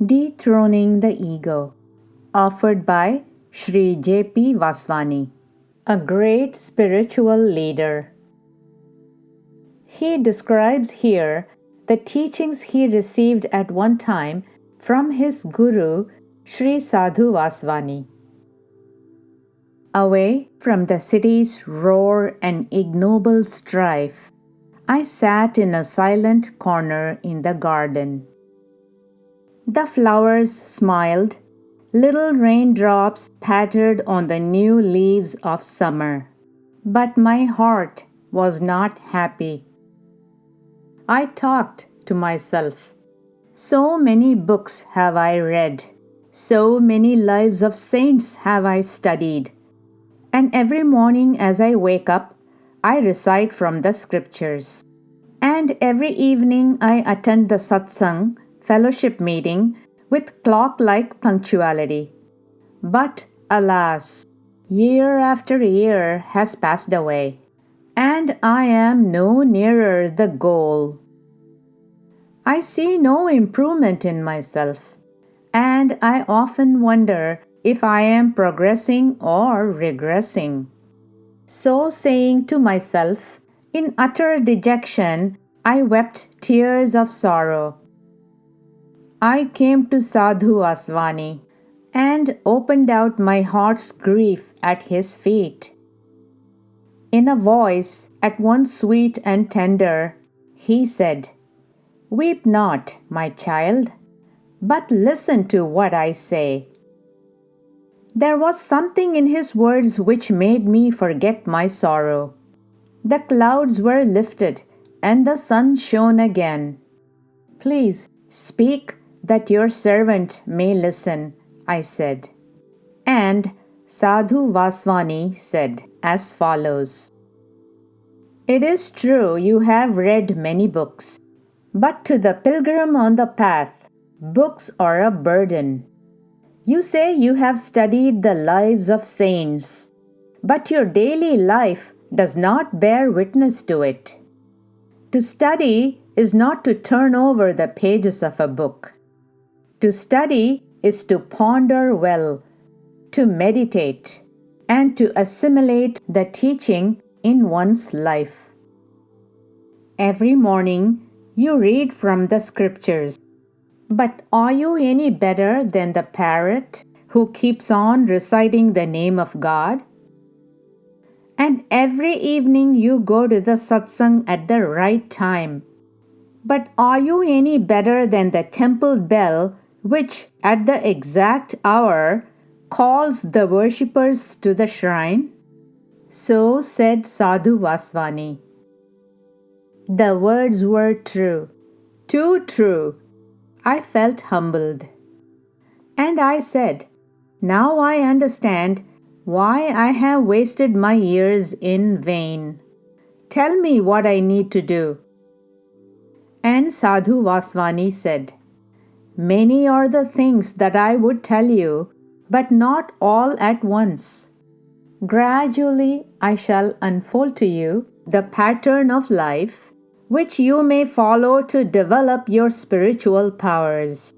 Dethroning the Ego, offered by Sri J.P. Vaswani, a great spiritual leader. He describes here the teachings he received at one time from his guru, Sri Sadhu Vaswani. Away from the city's roar and ignoble strife, I sat in a silent corner in the garden. The flowers smiled, little raindrops pattered on the new leaves of summer, but my heart was not happy. I talked to myself. So many books have I read, so many lives of saints have I studied, and every morning as I wake up, I recite from the scriptures. And every evening I attend the satsang, fellowship meeting, with clock-like punctuality. But alas, year after year has passed away, and I am no nearer the goal. I see no improvement in myself, and I often wonder if I am progressing or regressing. So saying to myself, in utter dejection, I wept tears of sorrow. I came to Sadhu Vaswani and opened out my heart's grief at his feet. In a voice at once sweet and tender, he said, "Weep not, my child, but listen to what I say." There was something in his words which made me forget my sorrow. The clouds were lifted and the sun shone again. "Please speak that your servant may listen," I said. And Sadhu Vaswani said as follows. "It is true you have read many books, but to the pilgrim on the path, books are a burden. You say you have studied the lives of saints, but your daily life does not bear witness to it. To study is not to turn over the pages of a book. To study is to ponder well, to meditate, and to assimilate the teaching in one's life. Every morning you read from the scriptures, but are you any better than the parrot who keeps on reciting the name of God? And every evening you go to the satsang at the right time. But are you any better than the temple bell which at the exact hour calls the worshippers to the shrine?" So said Sadhu Vaswani. The words were true, too true. I felt humbled. And I said, "Now I understand why I have wasted my years in vain. Tell me what I need to do." And Sadhu Vaswani said, "Many are the things that I would tell you, but not all at once. Gradually I shall unfold to you the pattern of life, which you may follow to develop your spiritual powers.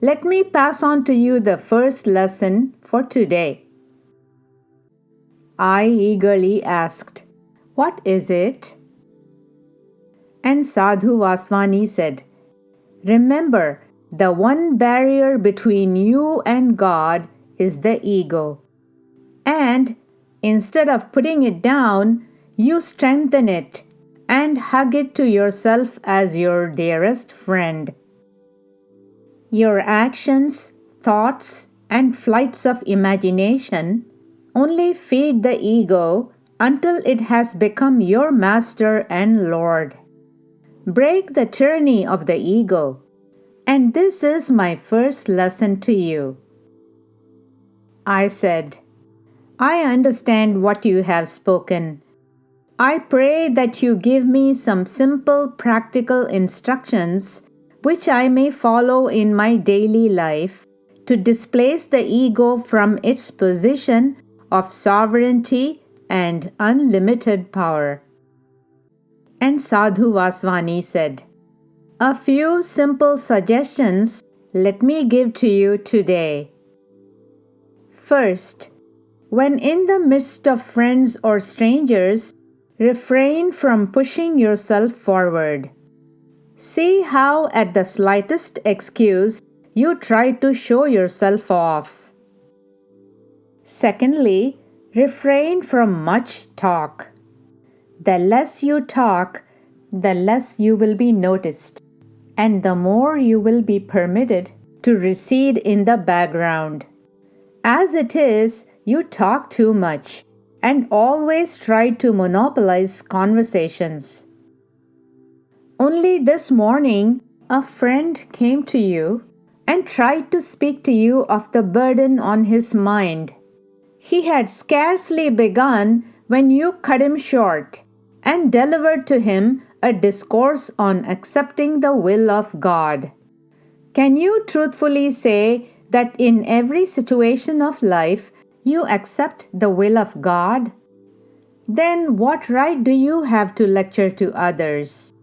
Let me pass on to you the first lesson for today." I eagerly asked, "What is it?" And Sadhu Vaswani said, "Remember, the one barrier between you and God is the ego. And instead of putting it down, you strengthen it and hug it to yourself as your dearest friend. Your actions, thoughts, and flights of imagination only feed the ego until it has become your master and lord. Break the tyranny of the ego, and this is my first lesson to you." I said, "I understand what you have spoken. I pray that you give me some simple practical instructions which I may follow in my daily life to displace the ego from its position of sovereignty and unlimited power." And Sadhu Vaswani said, "A few simple suggestions let me give to you today. First, when in the midst of friends or strangers, refrain from pushing yourself forward. See how at the slightest excuse you try to show yourself off. Secondly, refrain from much talk. The less you talk, the less you will be noticed, and the more you will be permitted to recede in the background. As it is, you talk too much and always try to monopolize conversations. Only this morning, a friend came to you and tried to speak to you of the burden on his mind. He had scarcely begun when you cut him short and delivered to him a discourse on accepting the will of God. Can you truthfully say that in every situation of life you accept the will of God? Then what right do you have to lecture to others?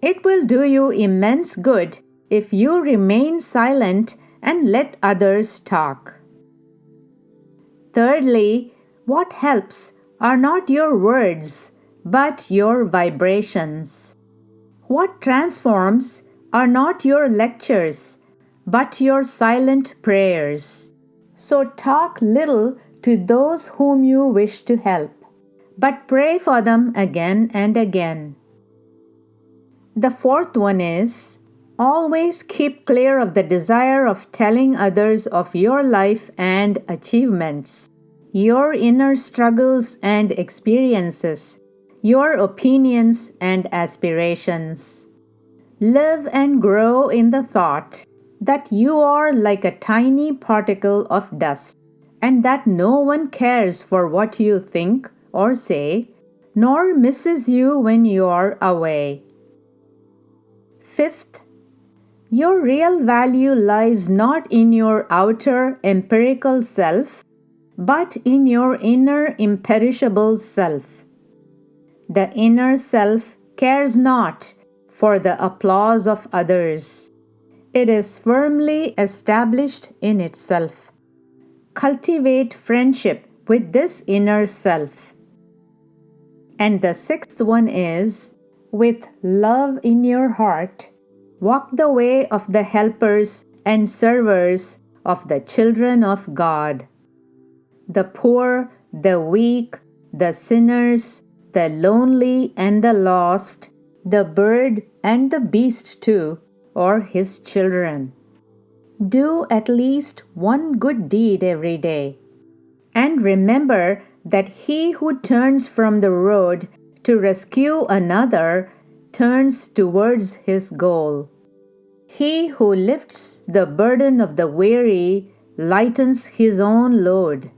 It will do you immense good if you remain silent and let others talk. Thirdly, what helps are not your words, but your vibrations. What transforms are not your lectures, but your silent prayers. So talk little to those whom you wish to help, but pray for them again and again. The fourth one is, always keep clear of the desire of telling others of your life and achievements, your inner struggles and experiences, your opinions and aspirations. Live and grow in the thought that you are like a tiny particle of dust, and that no one cares for what you think or say, nor misses you when you are away. Fifth, your real value lies not in your outer empirical self, but in your inner imperishable self. The inner self cares not for the applause of others. It is firmly established in itself. Cultivate friendship with this inner self. And the sixth one is, with love in your heart, walk the way of the helpers and servers of the children of God. The poor, the weak, the sinners, the lonely and the lost, the bird and the beast too, are his children. Do at least one good deed every day. And remember that he who turns from the road to rescue another turns towards his goal. He who lifts the burden of the weary lightens his own load.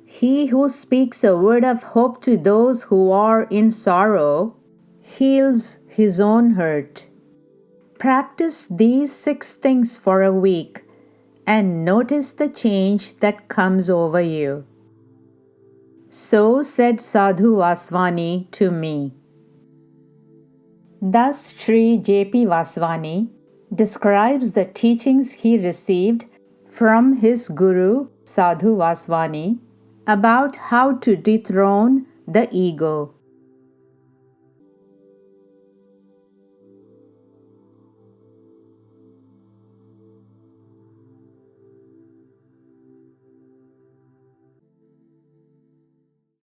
He who speaks a word of hope to those who are in sorrow heals his own hurt. Practice these 6 things for a week and notice the change that comes over you. So said Sadhu Vaswani to me. Thus Sri J.P. Vaswani describes the teachings he received from his guru Sadhu Vaswani about how to dethrone the ego.